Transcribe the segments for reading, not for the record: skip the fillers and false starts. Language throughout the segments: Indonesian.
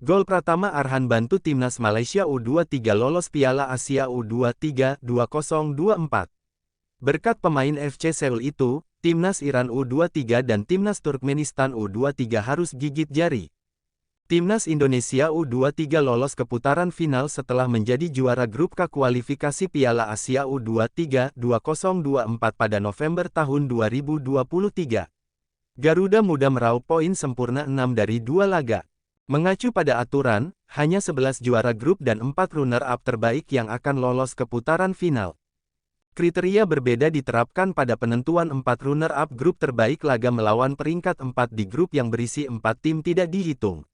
Gol Pratama Arhan bantu timnas Malaysia U23 lolos Piala Asia U23 2024. Berkat pemain FC Seoul itu, timnas Iran U23 dan timnas Turkmenistan U23 harus gigit jari. Timnas Indonesia U23 lolos ke putaran final setelah menjadi juara grup K kualifikasi Piala Asia U23 2024 pada November tahun 2023. Garuda Muda meraup poin sempurna 6 dari 2 laga. Mengacu pada aturan, hanya 11 juara grup dan 4 runner-up terbaik yang akan lolos ke putaran final. Kriteria berbeda diterapkan pada penentuan 4 runner-up grup terbaik laga melawan peringkat 4 di grup yang berisi 4 tim tidak dihitung.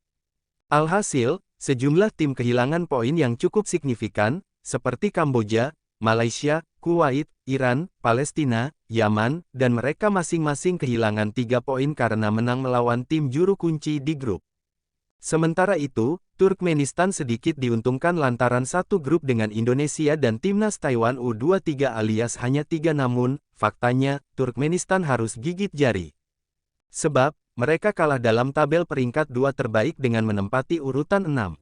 Alhasil, sejumlah tim kehilangan poin yang cukup signifikan, seperti Kamboja, Malaysia, Kuwait, Iran, Palestina, Yaman, dan mereka masing-masing kehilangan 3 poin karena menang melawan tim juru kunci di grup. Sementara itu, Turkmenistan sedikit diuntungkan lantaran satu grup dengan Indonesia dan timnas Taiwan U23 alias hanya 3 namun, faktanya, Turkmenistan harus gigit jari. Sebab, mereka kalah dalam tabel peringkat 2 terbaik dengan menempati urutan 6.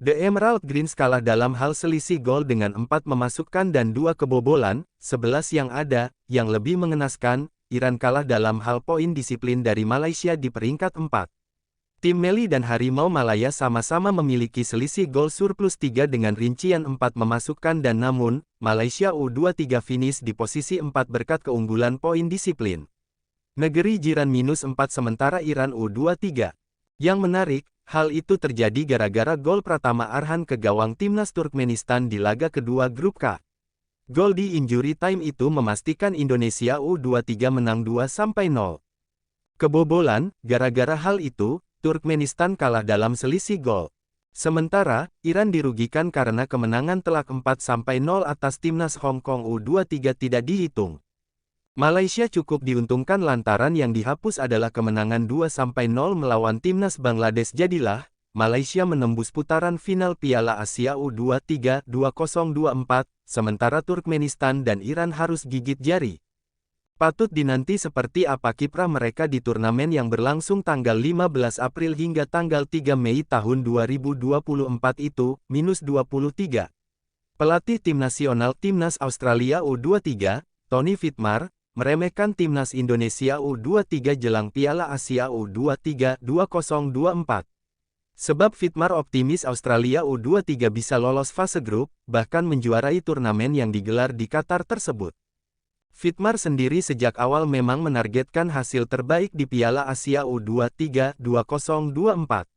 The Emerald Greens kalah dalam hal selisih gol dengan 4 memasukkan dan 2 kebobolan, 11 yang ada, yang lebih mengenaskan, Iran kalah dalam hal poin disiplin dari Malaysia di peringkat 4. Tim Meli dan Harimau Malaya sama-sama memiliki selisih gol surplus 3 dengan rincian 4 memasukkan dan namun, Malaysia U23 finish di posisi 4 berkat keunggulan poin disiplin. Negeri jiran minus 4 sementara Iran U23. Yang menarik, hal itu terjadi gara-gara gol Pratama Arhan ke gawang timnas Turkmenistan di laga kedua grup K. Gol di injury time itu memastikan Indonesia U23 menang 2-0. Kebobolan, gara-gara hal itu, Turkmenistan kalah dalam selisih gol. Sementara, Iran dirugikan karena kemenangan telak 4-0 atas timnas Hong Kong U23 tidak dihitung. Malaysia cukup diuntungkan lantaran yang dihapus adalah kemenangan 2-0 melawan timnas Bangladesh. Jadilah, Malaysia menembus putaran final Piala Asia U23 2024, sementara Turkmenistan dan Iran harus gigit jari. Patut dinanti seperti apa kiprah mereka di turnamen yang berlangsung tanggal 15 April hingga tanggal 3 Mei tahun 2024 itu, -23. Pelatih tim nasional timnas Australia U23, Tony Fitmar, meremehkan timnas Indonesia U23 jelang Piala Asia U23 2024. Sebab Fitmar optimis Australia U23 bisa lolos fase grup, bahkan menjuarai turnamen yang digelar di Qatar tersebut. Fitmar sendiri sejak awal memang menargetkan hasil terbaik di Piala Asia U23 2024.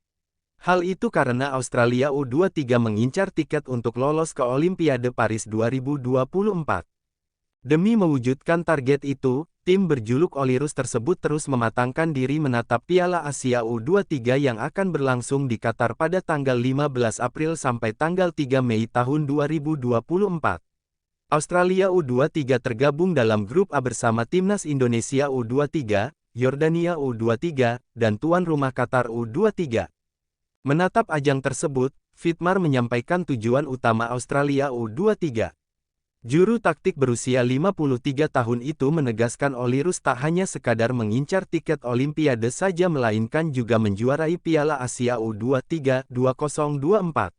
Hal itu karena Australia U23 mengincar tiket untuk lolos ke Olimpiade Paris 2024. Demi mewujudkan target itu, tim berjuluk Olyroos tersebut terus mematangkan diri menatap Piala Asia U23 yang akan berlangsung di Qatar pada tanggal 15 April sampai tanggal 3 Mei tahun 2024. Australia U23 tergabung dalam grup A bersama timnas Indonesia U23, Yordania U23, dan tuan rumah Qatar U23. Menatap ajang tersebut, Fitmar menyampaikan tujuan utama Australia U23. Juru taktik berusia 53 tahun itu menegaskan Olyroos tak hanya sekadar mengincar tiket Olimpiade saja melainkan juga menjuarai Piala Asia U23 2024.